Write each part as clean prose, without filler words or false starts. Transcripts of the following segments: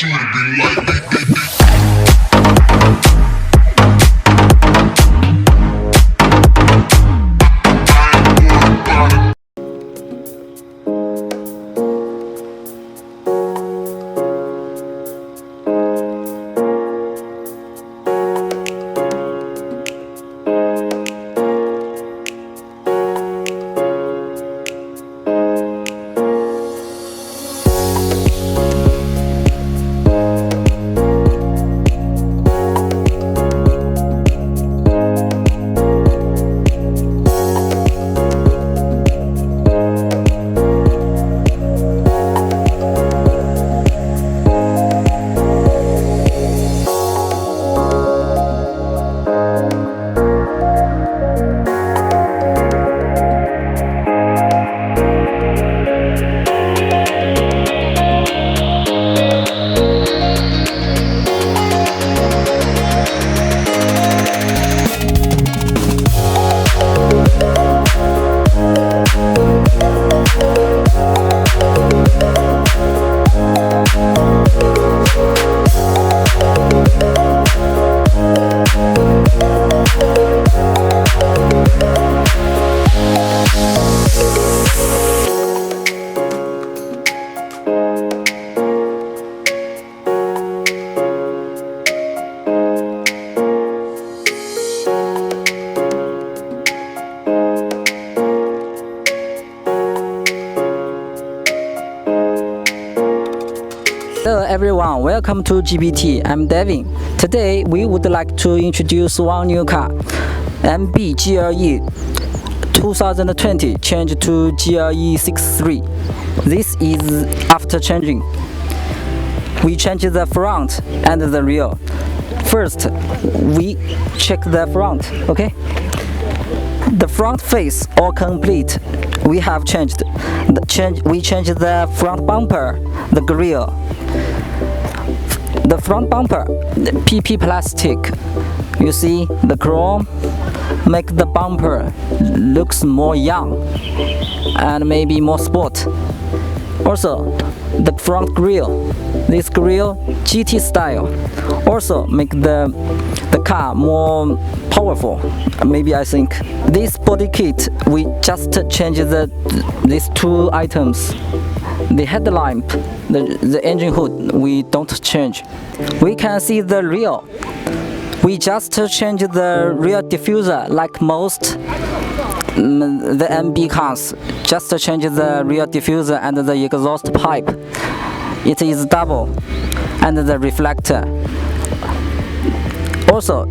want you to be like me. Hello everyone, welcome to GBT. I'm Devin. Today we would like to introduce one new car, MB GLE 2020 changed to GLE 63. This is after changing. We changed the front and the rear. First, we check the front, okay? The front face all complete. We have changed. We changed the front bumper, the grille. The front bumper, the PP plastic. You see the chrome make the bumper looks more young and maybe more sport. Also, the front grille, this grille GT style, also make the car more powerful. Maybe I think this body kit we just change these two items. The headlamp, the engine hood, we don't change. We can see the rear. We just change the rear diffuser like most the MB cars. Just change the rear diffuser and the exhaust pipe. It is double, and the reflector. Also,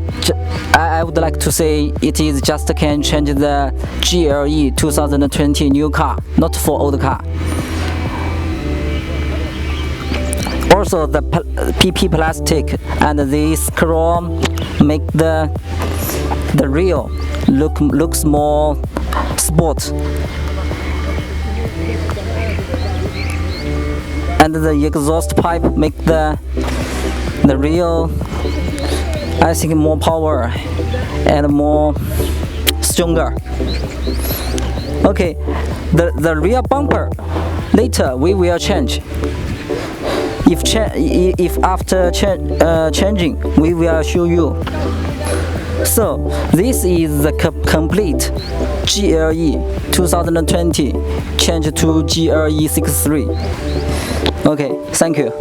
I would like to say it is just can change the GLE 2020 new car, not for old car. Also, the PP plastic and this chrome make the rear looks more sport. And the exhaust pipe make the rear, I think, more power and more stronger. Okay, the rear bumper later we will change. If after changing, we will show you. So this is the complete GLE 2020 change to GLE 63. Okay, thank you.